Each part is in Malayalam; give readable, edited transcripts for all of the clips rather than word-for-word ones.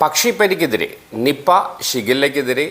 പക്ഷിപ്പനിക്കെതിരെ നിപ്പ ഷിഗല്ലയ്ക്കെതിരെ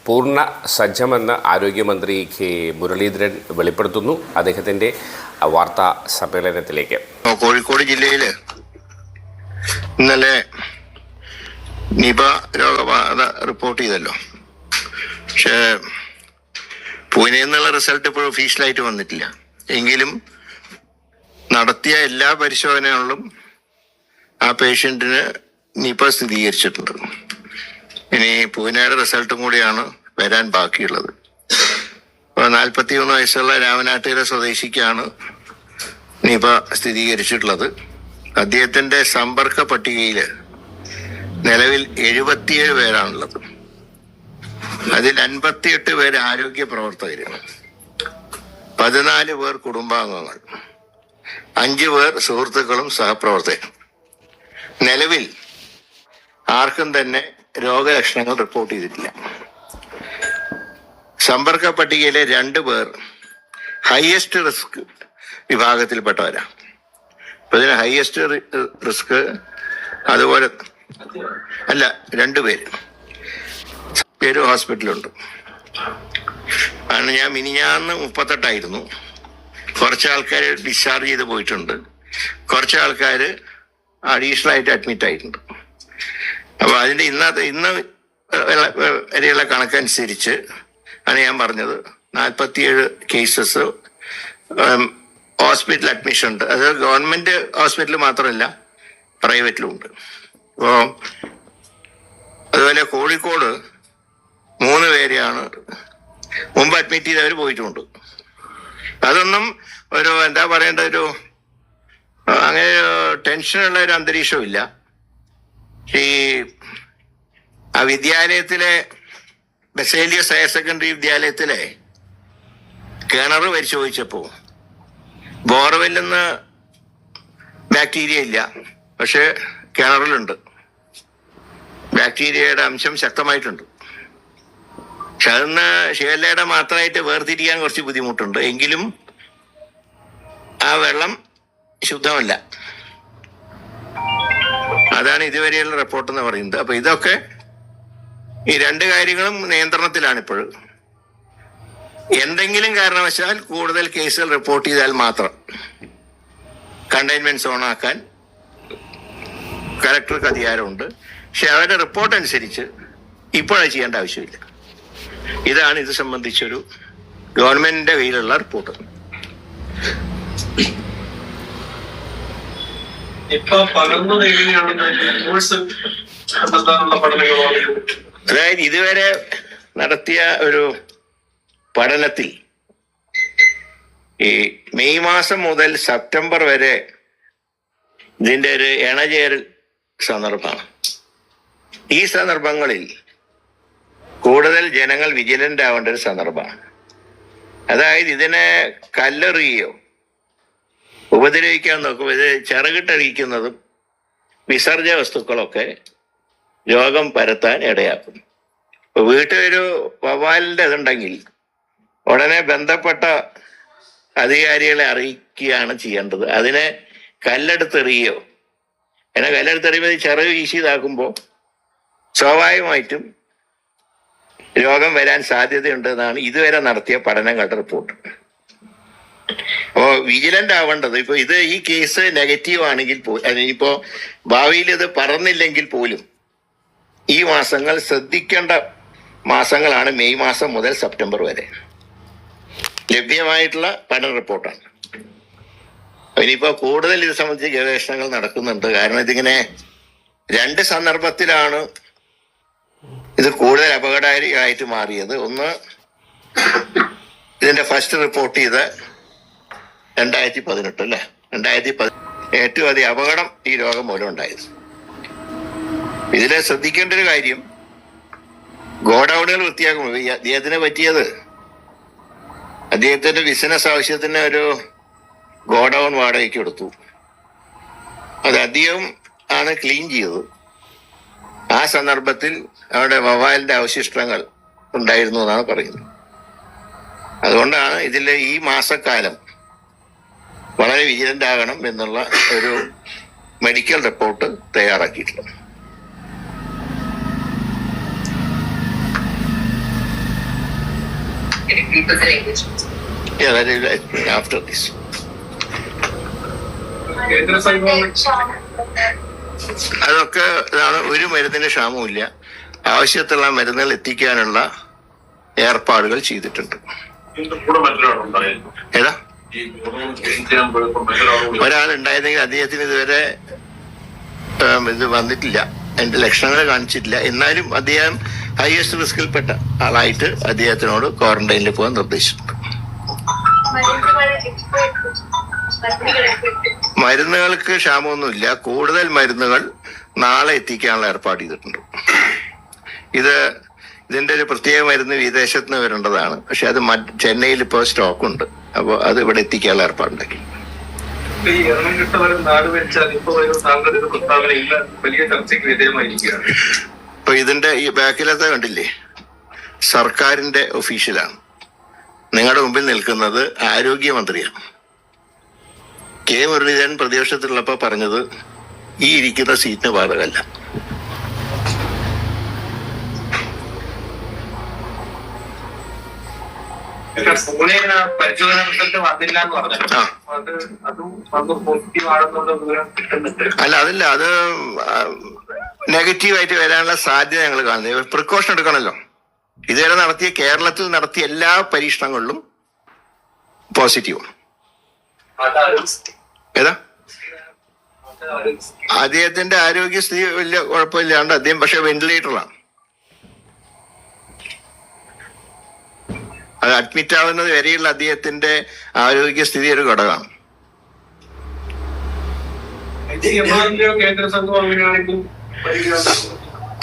പൂർണ്ണ സജ്ജമെന്ന് ആരോഗ്യമന്ത്രി കെ മുരളീധരൻ വെളിപ്പെടുത്തുന്നു. അദ്ദേഹത്തിൻ്റെ വാർത്താ സമ്മേളനത്തിലേക്ക്. കോഴിക്കോട് ജില്ലയിൽ ഇന്നലെ നിപ രോഗബാധ റിപ്പോർട്ട് ചെയ്തല്ലോ. പക്ഷേ പൂനെയിൽ നിന്നുള്ള റിസൾട്ട് ഇപ്പോൾ ഒഫീഷ്യലായിട്ട് വന്നിട്ടില്ല. എങ്കിലും നടത്തിയ എല്ലാ പരിശോധനകളിലും ആ പേഷ്യൻറ്റിന് നിപ സ്ഥിരീകരിച്ചിട്ടുണ്ട്. ഇനി പൂനെയുടെ റിസൾട്ടും കൂടിയാണ് വരാൻ ബാക്കിയുള്ളത്. 41 വയസ്സുള്ള രാമനാട്ടുകര സ്വദേശിക്കാണ് നിപ സ്ഥിരീകരിച്ചിട്ടുള്ളത്. അദ്ദേഹത്തിന്റെ സമ്പർക്ക പട്ടികയിൽ നിലവിൽ 77 പേരാണുള്ളത്. അതിൽ 58 പേര് ആരോഗ്യ പ്രവർത്തകരാണ്, 14 പേർ കുടുംബാംഗങ്ങൾ, 5 പേർ സുഹൃത്തുക്കളും സഹപ്രവർത്തകരും. നിലവിൽ ആർക്കും തന്നെ രോഗലക്ഷണങ്ങൾ റിപ്പോർട്ട് ചെയ്തിട്ടില്ല. സമ്പർക്ക പട്ടികയിലെ 2 പേർ ഹയസ്റ്റ് റിസ്ക് വിഭാഗത്തിൽപ്പെട്ടവരാണ്. അപ്പൊ ഇതിന് ഹയസ്റ്റ് റിസ്ക് അതുപോലെ അല്ല, 2 പേര് ഹോസ്പിറ്റലുണ്ട്. കാരണം ഞാൻ മിനിഞ്ഞാന്ന് 38 കുറച്ച് ആൾക്കാർ ഡിസ്ചാർജ് ചെയ്ത് പോയിട്ടുണ്ട്, കുറച്ച് ആൾക്കാർ അഡീഷണൽ ആയിട്ട് അഡ്മിറ്റ് ആയിട്ടുണ്ട്. അപ്പൊ അതിന്റെ ഇന്ന് വരെയുള്ള കണക്കനുസരിച്ച് ആണ് ഞാൻ പറഞ്ഞത് 47 കേസസ് ഹോസ്പിറ്റൽ അഡ്മിഷൻ ഉണ്ട്. അത് ഗവൺമെന്റ് ഹോസ്പിറ്റൽ മാത്രമല്ല, പ്രൈവറ്റിലും ഉണ്ട്. അപ്പോൾ അതുപോലെ കോഴിക്കോട് 3 പേരെയാണ് മുമ്പ് അഡ്മിറ്റ് ചെയ്തവർ പോയിട്ടുമുണ്ട്. അതൊന്നും ഒരു എന്താ പറയേണ്ട ഒരു അങ്ങനെ ടെൻഷനുള്ള ഒരു അന്തരീക്ഷമില്ല. ഈ ആ വിദ്യാലയത്തിലെ ബസേലിയസ് ഹയർ സെക്കൻഡറി വിദ്യാലയത്തിലെ കിണർ പരിശോധിച്ചപ്പോൾ ബോർവെല്ലിൽ നിന്ന് ബാക്ടീരിയ ഇല്ല, പക്ഷെ കിണറിലുണ്ട്. ബാക്ടീരിയയുടെ അംശം ശക്തമായിട്ടുണ്ട്. പക്ഷെ അതൊന്ന് ഷിഗല്ലയുടെ മാത്രമായിട്ട് വേർതിരിക്കാൻ കുറച്ച് ബുദ്ധിമുട്ടുണ്ട്. എങ്കിലും ആ വെള്ളം ശുദ്ധമല്ല. അതാണ് ഇതുവരെയുള്ള റിപ്പോർട്ട് എന്ന് പറയുന്നത്. അപ്പൊ ഇതൊക്കെ ഈ 2 കാര്യങ്ങളും നിയന്ത്രണത്തിലാണ് ഇപ്പോൾ. എന്തെങ്കിലും കാരണവശാൽ കൂടുതൽ കേസുകൾ റിപ്പോർട്ട് ചെയ്താൽ മാത്രം കണ്ടെയ്ൻമെന്റ് സോൺ ആക്കാൻ കലക്ടർക്ക് അധികാരമുണ്ട്. പക്ഷെ അവരുടെ റിപ്പോർട്ട് അനുസരിച്ച് ഇപ്പോഴത് ചെയ്യേണ്ട ആവശ്യമില്ല. ഇതാണ് ഇത് സംബന്ധിച്ചൊരു ഗവൺമെന്റിന്റെ കയ്യിലുള്ള റിപ്പോർട്ട്. അതായത് ഇതുവരെ നടത്തിയ ഒരു പഠനത്തിൽ ഈ മെയ് മാസം മുതൽ സെപ്റ്റംബർ വരെ ഇതിന്റെ ഒരു ഇണചേരൽ സന്ദർഭമാണ്. ഈ സന്ദർഭങ്ങളിൽ കൂടുതൽ ജനങ്ങൾ വിജിലന്റ് ആവേണ്ട ഒരു സന്ദർഭമാണ്. അതായത് ഇതിനെ കല്ലെറിയോ ഉപദ്രവിക്കാൻ നോക്കുമ്പോൾ ഇത് ചിറകിട്ടടിക്കുന്നതും വിസർജ്യ വസ്തുക്കളൊക്കെ രോഗം പരത്താൻ ഇടയാക്കും. ഇപ്പൊ വീട്ടിലൊരു വവ്വാലിന്റെ ഇതുണ്ടെങ്കിൽ ഉടനെ ബന്ധപ്പെട്ട അധികാരികളെ അറിയിക്കുകയാണ് ചെയ്യേണ്ടത്. അതിനെ കല്ലെടുത്തെറിയോ, അതിനെ കല്ലെടുത്തെറിയുമ്പോൾ ചിറക് വീശി ഇതാക്കുമ്പോൾ സ്വാഭാവികമായിട്ടും രോഗം വരാൻ സാധ്യതയുണ്ടെന്നാണ് ഇതുവരെ നടത്തിയ പഠനങ്ങളുടെ റിപ്പോർട്ട്. അപ്പോ വിജിലന്റ് ആവേണ്ടത് ഇപ്പൊ ഈ കേസ് നെഗറ്റീവ് ആണെങ്കിൽ ഇപ്പോ ഭാവിയിൽ ഇത് പറന്നില്ലെങ്കിൽ പോലും ഈ മാസങ്ങൾ ശ്രദ്ധിക്കേണ്ട മാസങ്ങളാണ്. മെയ് മാസം മുതൽ സെപ്റ്റംബർ വരെ ലഭ്യമായിട്ടുള്ള പഠന റിപ്പോർട്ടാണ്. ഇനിയിപ്പോ കൂടുതൽ ഇത് സംബന്ധിച്ച് ഗവേഷണങ്ങൾ നടക്കുന്നുണ്ട്. കാരണം ഇതിങ്ങനെ 2 സന്ദർഭത്തിലാണ് ഇത് കൂടുതൽ അപകടകാരിയായിട്ട് മാറിയത്. ഒന്ന്, ഇതിന്റെ ഫസ്റ്റ് റിപ്പോർട്ട് ചെയ്ത 2018 അല്ലേ, 2010 ഏറ്റവും അധികം അപകടം ഈ രോഗം മൂലം ഉണ്ടായത്. ഇതിലെ ശ്രദ്ധിക്കേണ്ട ഒരു കാര്യം, ഗോഡൌണുകൾ വൃത്തിയാക്കുമ്പോൾ അദ്ദേഹത്തിന് പറ്റിയത് അദ്ദേഹത്തിന്റെ ബിസിനസ് ആവശ്യത്തിന് ഒരു ഗോഡൌൺ വാടകയ്ക്ക് കൊടുത്തു. അത് അദ്ദേഹം ആണ് ക്ലീൻ ചെയ്തത്. ആ സന്ദർഭത്തിൽ അവിടെ വവ്വാലിന്റെ അവശിഷ്ടങ്ങൾ ഉണ്ടായിരുന്നു എന്നാണ് പറയുന്നത്. അതുകൊണ്ടാണ് ഇതിലെ ഈ മാസക്കാലം വളരെ വിജിലന്റ് ആകണം എന്നുള്ള ഒരു മെഡിക്കൽ റിപ്പോർട്ട് തയ്യാറാക്കിയിട്ടുള്ളത്. Yeah, that is after this. അതൊക്കെ ഇതാണ്. ഒരു മരുന്നിന് ക്ഷാമമില്ല. ആവശ്യത്തിലുള്ള മരുന്നുകൾ എത്തിക്കാനുള്ള ഏർപ്പാടുകൾ ചെയ്തിട്ടുണ്ട്. ഏതാ ഒരാളുണ്ടായിരുന്നെങ്കിൽ അദ്ദേഹത്തിന് ഇതുവരെ ഇത് വന്നിട്ടില്ല, എന്റെ ലക്ഷണങ്ങൾ കാണിച്ചിട്ടില്ല. എന്നാലും അദ്ദേഹം ഹയസ്റ്റ് റിസ്കിൽപ്പെട്ട ആളായിട്ട് അദ്ദേഹത്തിനോട് ക്വാറന്റൈനിൽ പോകാൻ നിർദ്ദേശിച്ചിട്ടുണ്ട്. മരുന്നുകൾക്ക് ക്ഷാമമൊന്നുമില്ല. കൂടുതൽ മരുന്നുകൾ നാളെ എത്തിക്കാനുള്ള ഏർപ്പാട് ചെയ്തിട്ടുണ്ട്. ഇതിന്റെ ഒരു പ്രത്യേക മരുന്ന് വിദേശത്ത് നിന്ന് വരേണ്ടതാണ്. പക്ഷെ അത് ചെന്നൈയിൽ ഇപ്പോൾ സ്റ്റോക്ക് ഉണ്ട്. അപ്പോൾ അത് ഇവിടെ എത്തിക്കാനുള്ള ഏർപ്പാടുണ്ടാക്കി. ഇപ്പൊ ഇതിന്റെ ഈ ബാക്കിലത്തെ കണ്ടില്ലേ, സർക്കാരിന്റെ ഒഫീഷ്യലാണ്. നിങ്ങളുടെ മുമ്പിൽ നിൽക്കുന്നത് ആരോഗ്യമന്ത്രിയാണ്. കെ മുരളീധരൻ പ്രതിപക്ഷത്തിലുള്ളപ്പോ പറഞ്ഞത് ഈ ഇരിക്കുന്ന സീറ്റിന് ബാധകമല്ല. അല്ല, അതല്ല, അത് നെഗറ്റീവായിട്ട് വരാനുള്ള സാധ്യത ഞങ്ങൾ കാണുന്നത്. പ്രിക്കോഷൻ എടുക്കണമല്ലോ. ഇതുവരെ കേരളത്തിൽ നടത്തിയ എല്ലാ പരീക്ഷണങ്ങളിലും പോസിറ്റീവാണ്. ഏതാ അദ്ദേഹത്തിന്റെ ആരോഗ്യസ്ഥിതി വലിയ കുഴപ്പമില്ലാണ്ട് അദ്ദേഹം പക്ഷെ വെന്റിലേറ്ററിലാണ്. അത് അഡ്മിറ്റ് ആവുന്നത് വരെയുള്ള അദ്ദേഹത്തിന്റെ ആരോഗ്യസ്ഥിതി ഒരു ഘടകമാണ്.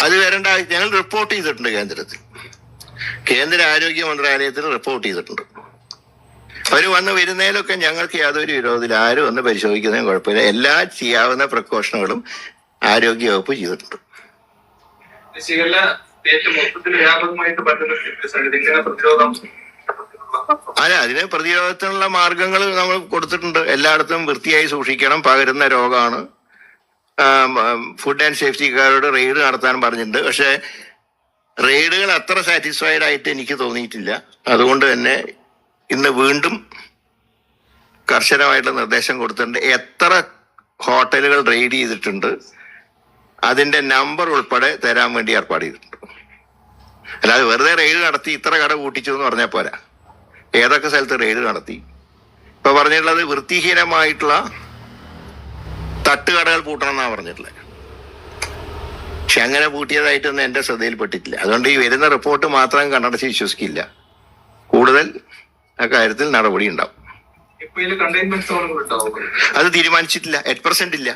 അത് വരേണ്ട, ഞങ്ങൾ റിപ്പോർട്ട് ചെയ്തിട്ടുണ്ട് കേന്ദ്രത്തിൽ. കേന്ദ്ര ആരോഗ്യ മന്ത്രാലയത്തിൽ റിപ്പോർട്ട് ചെയ്തിട്ടുണ്ട്. അവർ വന്ന് വരുന്നതിലൊക്കെ ഞങ്ങൾക്ക് യാതൊരു വിരോധമില്ല. ആരും വന്ന് പരിശോധിക്കുന്നതിനും കുഴപ്പമില്ല. എല്ലാ ചെയ്യാവുന്ന പ്രിക്കോഷനുകളും ആരോഗ്യ വകുപ്പ് ചെയ്തിട്ടുണ്ട്. അല്ല, അതിന് പ്രതിരോധത്തിനുള്ള മാർഗങ്ങൾ നമ്മൾ കൊടുത്തിട്ടുണ്ട്. എല്ലായിടത്തും വൃത്തിയായി സൂക്ഷിക്കണം. പകരുന്ന രോഗമാണ്. ഫുഡ് ആൻഡ് സേഫ്റ്റിക്കാരോട് റെയ്ഡ് നടത്താൻ പറഞ്ഞിട്ടുണ്ട്. പക്ഷെ റെയ്ഡുകൾ അത്ര സാറ്റിസ്ഫൈഡ് ആയിട്ട് എനിക്ക് തോന്നിയിട്ടില്ല. അതുകൊണ്ട് തന്നെ ഇന്ന് വീണ്ടും കർശനമായിട്ടുള്ള നിർദ്ദേശം കൊടുത്തിട്ടുണ്ട്. എത്ര ഹോട്ടലുകൾ റെയ്ഡ് ചെയ്തിട്ടുണ്ട് അതിന്റെ നമ്പർ ഉൾപ്പെടെ തരാൻ വേണ്ടി ഏർപ്പാട് ചെയ്തിട്ടുണ്ട്. അല്ലാതെ വെറുതെ റെയ്ഡ് നടത്തി ഇത്ര കട കൂട്ടിച്ചു എന്ന് പറഞ്ഞാൽ പോരാ. ഏതൊക്കെ സ്ഥലത്ത് റെയ്ഡ് നടത്തി. ഇപ്പൊ പറഞ്ഞിട്ടുള്ളത് വൃത്തിഹീനമായിട്ടുള്ള തട്ടുകടകൾ പൂട്ടണം എന്നാണ് പറഞ്ഞിട്ടുള്ളത്. പക്ഷെ അങ്ങനെ പൂട്ടിയതായിട്ടൊന്നും എന്റെ ശ്രദ്ധയിൽപ്പെട്ടിട്ടില്ല. അതുകൊണ്ട് ഈ വരുന്ന റിപ്പോർട്ട് മാത്രം കണ്ണടച്ച് വിശ്വസിക്കില്ല. കൂടുതൽ അക്കാര്യത്തിൽ നടപടി ഉണ്ടാവും. അത് തീരുമാനിച്ചിട്ടില്ല. 8% ഇല്ല.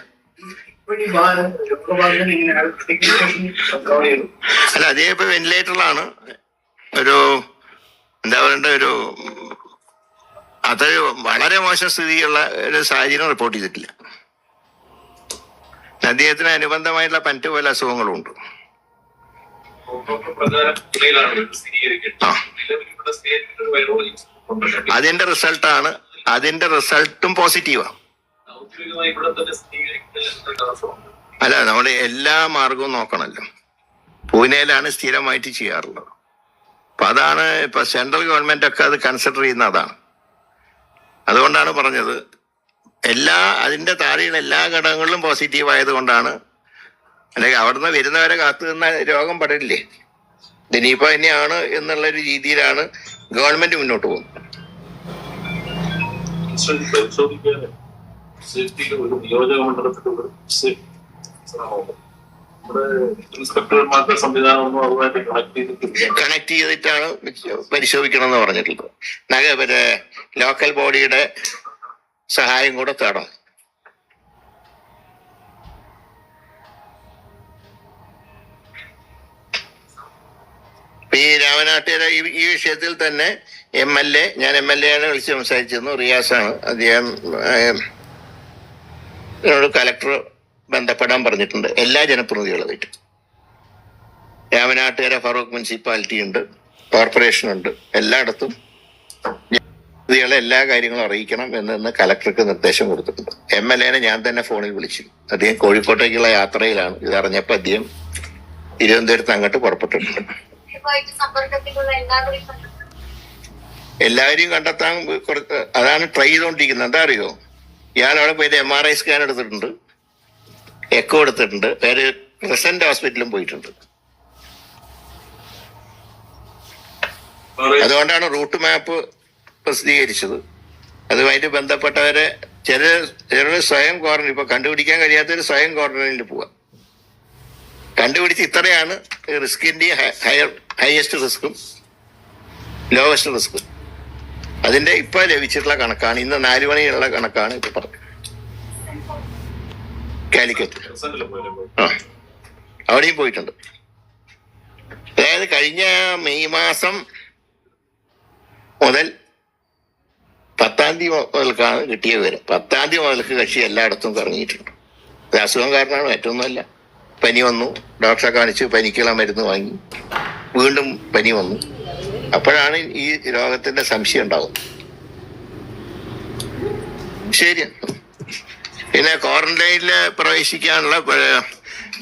അല്ല, അതേ ഇപ്പൊ വെന്റിലേറ്ററിലാണ്. ഒരു എന്താ പറയണ്ട, അതൊരു വളരെ മോശം സ്ഥിതിയുള്ള ഒരു സാഹചര്യം റിപ്പോർട്ട് ചെയ്തിട്ടില്ല. അദ്ദേഹത്തിന് അനുബന്ധമായിട്ടുള്ള പറ്റു പോലെ അസുഖങ്ങളും ഉണ്ട്. അതിന്റെ റിസൾട്ടും പോസിറ്റീവാണ്. അല്ല, നമ്മുടെ എല്ലാ മാർഗവും നോക്കണമല്ലോ. പൂനെയിലാണ് സ്ഥിരമായിട്ട് ചെയ്യാറുള്ളത്. അപ്പൊ അതാണ് ഇപ്പൊ സെൻട്രൽ ഗവൺമെന്റ് ഒക്കെ അത് കൺസിഡർ ചെയ്യുന്ന അതാണ്. അതുകൊണ്ടാണ് പറഞ്ഞത് അതിന്റെ താഴെയുള്ള എല്ലാ ഘടകങ്ങളിലും പോസിറ്റീവ് ആയത് കൊണ്ടാണ്. അല്ലെങ്കിൽ അവിടുന്ന് വരുന്നവരെ കാത്തു നിന്ന രോഗം പടരില്ലേ. ഇനിയിപ്പോ തന്നെയാണ് എന്നുള്ളൊരു രീതിയിലാണ് ഗവൺമെന്റ് മുന്നോട്ട് പോകുന്നത്. കണക്ട് ചെയ്തിട്ടാണ് പരിശോധിക്കണം എന്ന് പറഞ്ഞിട്ടുള്ളത്. ലോക്കൽ ബോഡിയുടെ സഹായം കൂടെ തേടണം. ഈ രാമനാട്ടുകര ഈ വിഷയത്തിൽ തന്നെ ഞാൻ എം എൽ എ ആണ് വിളിച്ച് സംസാരിച്ചിരുന്നു. റിയാസാണ്. അദ്ദേഹം കലക്ടർ ബന്ധപ്പെടാൻ പറഞ്ഞിട്ടുണ്ട്. എല്ലാ ജനപ്രതിനിധികളുമായിട്ട്. രാമനാട്ടുകര ഫറൂഖ് മുനിസിപ്പാലിറ്റി ഉണ്ട്, കോർപ്പറേഷൻ ഉണ്ട്. എല്ലായിടത്തും ജനപ്രതിനിധികളെ എല്ലാ കാര്യങ്ങളും അറിയിക്കണം എന്ന് കലക്ടർക്ക് നിർദ്ദേശം കൊടുത്തിട്ടുണ്ട്. എം എൽ എനെ ഞാൻ തന്നെ ഫോണിൽ വിളിച്ചു. അദ്ദേഹം കോഴിക്കോട്ടേക്കുള്ള യാത്രയിലാണ്. ഇതറിഞ്ഞപ്പോൾ അദ്ദേഹം തിരുവനന്തപുരത്ത് അങ്ങോട്ട് പുറപ്പെട്ടിട്ടുണ്ട്. എല്ലാവരെയും കണ്ടെത്താൻ അതാണ് ട്രൈ ചെയ്തുകൊണ്ടിരിക്കുന്നത്. എന്താ അറിയോ, ഇയാൾ അവിടെ പോയിട്ട് MRI സ്കാൻ എടുത്തിട്ടുണ്ട്, എക്കോ എടുത്തിട്ടുണ്ട്, വേറെ ക്രിസന്റ് ഹോസ്പിറ്റലും പോയിട്ടുണ്ട്. അതുകൊണ്ടാണ് റൂട്ട് മാപ്പ് പ്രസിദ്ധീകരിച്ചത്. അതുമായിട്ട് ബന്ധപ്പെട്ടവരെ ചിലർ സ്വയം ക്വാറന്റൈൻ, ഇപ്പൊ കണ്ടുപിടിക്കാൻ കഴിയാത്തവർ സ്വയം ക്വാറന്റൈനിൽ പോവാം. കണ്ടുപിടിച്ച് ഇത്രയാണ് റിസ്കിന്റെ ഹയസ്റ്റ് റിസ്കും ലോവസ്റ്റ് റിസ്കും. അതിന്റെ ഇപ്പൊ ലഭിച്ചിട്ടുള്ള കണക്കാണ്, ഇന്ന് 4 മണിയുള്ള കണക്കാണ് ഇപ്പൊ പറഞ്ഞത്. കാലിക്കറ്റ് അവിടെയും പോയിട്ടുണ്ട്. അതായത് കഴിഞ്ഞ മെയ് മാസം മുതൽ 10-ാം തീയതി മുതൽക്കാണ് കിട്ടിയ വിവരം. 10-ാം തീയതി മുതൽക്ക് കക്ഷി എല്ലായിടത്തും കറങ്ങിയിട്ടുണ്ട്. ഇത് അസുഖം കാരണമാണ്, മറ്റൊന്നുമല്ല. പനി വന്നു, ഡോക്ടറെ കാണിച്ച് പനിക്കുള്ള മരുന്ന് വാങ്ങി, വീണ്ടും പനി വന്നു. അപ്പോഴാണ് ഈ രോഗത്തിന്റെ സംശയം ഉണ്ടാകുന്നത്. ശരി. പിന്നെ ക്വാറന്റൈനിൽ പ്രവേശിക്കാനുള്ള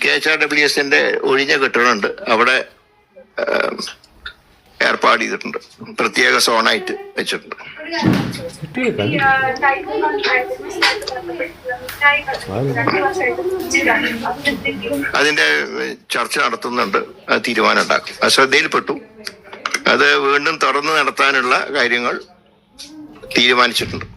KHRWSന്റെ ഒഴിഞ്ഞ കെട്ടിടമുണ്ട്, അവിടെ ഏർപ്പാട് ചെയ്തിട്ടുണ്ട്. പ്രത്യേക സോണായിട്ട് വെച്ചിട്ടുണ്ട്. അതിന്റെ ചർച്ച നടത്തുന്നുണ്ട്, അത് തീരുമാനം ഉണ്ടാക്കും. അത് ശ്രദ്ധയിൽപ്പെട്ടു. അത് വീണ്ടും തുറന്നു നടത്താനുള്ള കാര്യങ്ങൾ തീരുമാനിച്ചിട്ടുണ്ട്.